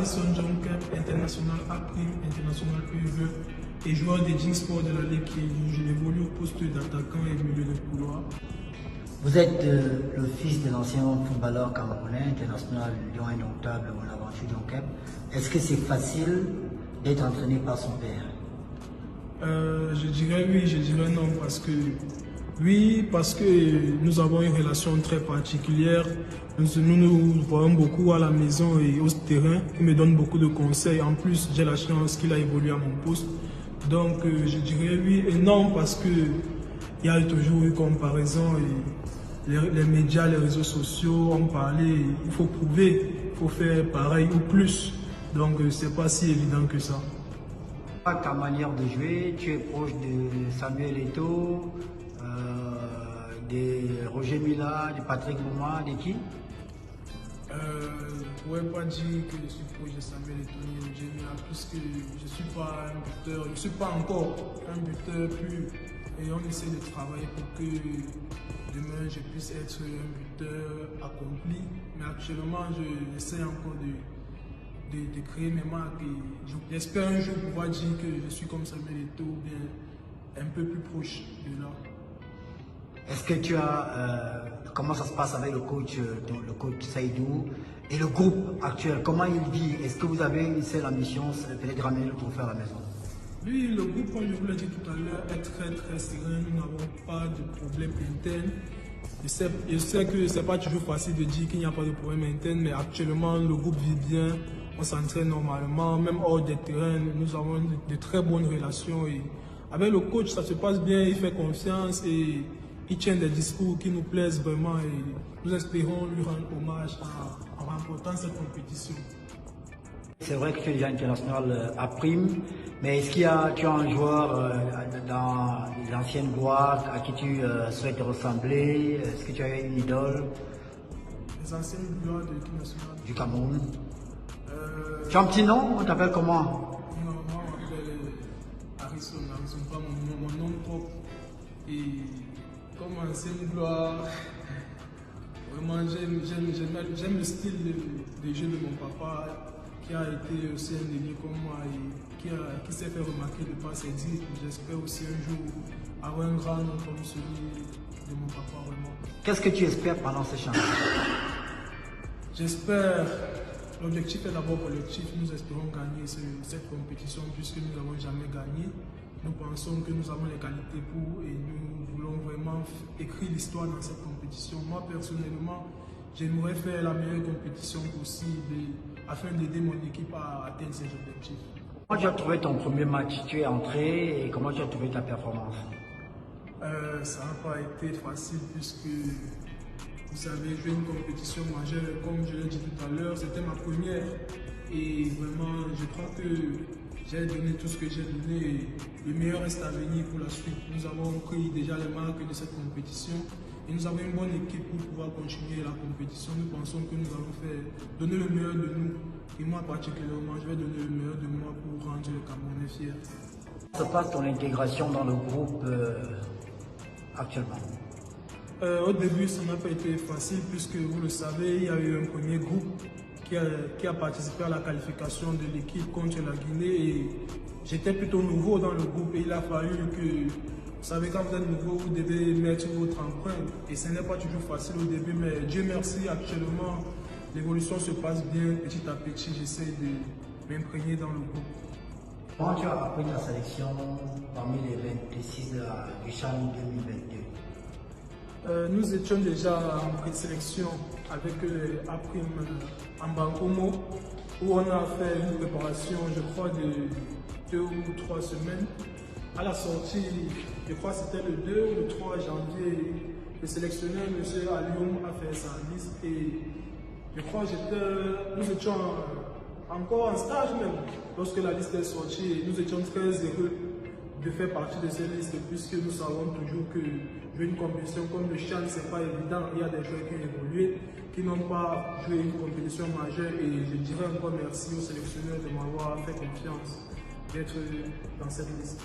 Harrison John Kemp, international A', international PE et joueur des Jeans Sport de la Ligue qui évolue au poste d'attaquant et milieu de couloir. Vous êtes le fils de l'ancien footballeur camerounais, international Lion indomptable Bonaventure John Kemp. Est-ce que c'est facile d'être entraîné par son père? Je dirais oui, je dirais non, parce que nous avons une relation très particulière. Nous voyons beaucoup à la maison et au terrain. Il me donne beaucoup de conseils. En plus, j'ai la chance qu'il a évolué à mon poste. Donc, je dirais oui et non, parce que il y a toujours eu comparaison. Et les médias, les réseaux sociaux ont parlé. Il faut prouver, il faut faire pareil ou plus. Donc, c'est pas si évident que ça. Ta manière de jouer, tu es proche de Samuel Eto'o, de Roger Mila, de Patrick Mouma, de qui? Je ne pourrais pas dire que je suis proche de Samuel Eto'o et Roger Mila, puisque je ne suis pas un buteur, je ne suis pas encore un buteur pur. Et on essaie de travailler pour que demain je puisse être un buteur accompli. Mais actuellement, j'essaie encore de créer mes marques et j'espère un jour pouvoir dire que je suis comme Samuel Eto'o ou bien un peu plus proche de là. Est-ce que tu as, comment ça se passe avec le coach Saïdou et le groupe actuel? Comment il vit? Est-ce que vous avez une seule ambition, peut-être ramener le trophée à la maison? Oui, le groupe, comme je vous l'ai dit tout à l'heure, est très serein. Nous n'avons pas de problème interne. Je sais que ce n'est pas toujours facile de dire qu'il n'y a pas de problème interne, mais actuellement, le groupe vit bien. On s'entraîne normalement, même hors des terrains, nous avons de très bonnes relations. Et avec le coach, ça se passe bien, il fait confiance et il tient des discours qui nous plaisent vraiment. Et nous espérons lui rendre hommage en remportant cette compétition. C'est vrai que tu es déjà international à prime, mais est-ce qu'il y a, tu as un joueur dans l'ancienne gloire à qui tu souhaites ressembler? Est-ce que tu as une idole? Les anciennes gloires de l'équipe nationale du Cameroun. Tu as un petit nom? On t'appelle comment? Non, moi on m'appelle Harrison, pas mon nom propre. Et comme ancienne gloire, vraiment j'aime le style de jeu de mon papa, qui a été aussi un ailier comme moi et qui s'est fait remarquer de par ses dires. J'espère aussi un jour avoir un grand nom comme celui de mon papa vraiment. Qu'est-ce que tu espères pendant ces championnats? J'espère, l'objectif est d'abord collectif, nous espérons gagner cette compétition puisque nous n'avons jamais gagné. Nous pensons que nous avons les qualités pour et nous voulons vraiment écrire l'histoire dans cette compétition. Moi personnellement, j'aimerais faire la meilleure compétition possible afin d'aider mon équipe à atteindre ses objectifs. Comment tu as trouvé ton premier match? Tu es entré et comment tu as trouvé ta performance? Ça n'a pas été facile puisque, vous savez, jouer une compétition majeure, comme je l'ai dit tout à l'heure, c'était ma première. Et vraiment, je crois que j'ai donné tout ce que j'ai donné et le meilleur reste à venir pour la suite. Nous avons pris déjà les marques de cette compétition et nous avons une bonne équipe pour pouvoir continuer la compétition. Nous pensons que nous allons donner le meilleur de nous. Et moi particulièrement, je vais donner le meilleur de moi pour rendre le Camerounais fier. Comment se passe ton intégration dans le groupe actuellement? Au début, ça n'a pas été facile puisque vous le savez, il y a eu un premier groupe qui a participé à la qualification de l'équipe contre la Guinée et j'étais plutôt nouveau dans le groupe et il a fallu que, vous savez, quand vous êtes nouveau, vous devez mettre votre empreinte et ce n'est pas toujours facile au début, mais Dieu merci, actuellement, l'évolution se passe bien, petit à petit, j'essaie de m'imprégner dans le groupe. Comment tu as appris ta sélection parmi les 26 du CHAN 2022? Nous étions déjà en présélection avec les A' en Bankomo où on a fait une préparation, je crois, de 2 ou 3 semaines. À la sortie, je crois que c'était le 2 ou le 3 janvier, le sélectionneur, M. Alioum, a fait sa liste et je crois que nous étions encore en stage même lorsque la liste est sortie et nous étions très heureux de faire partie de cette liste puisque nous savons toujours que jouer une compétition comme le CHAN, ce n'est pas évident. Il y a des joueurs qui ont évolué, qui n'ont pas joué une compétition majeure et je dirais encore merci au sélectionneur de m'avoir fait confiance d'être dans cette liste.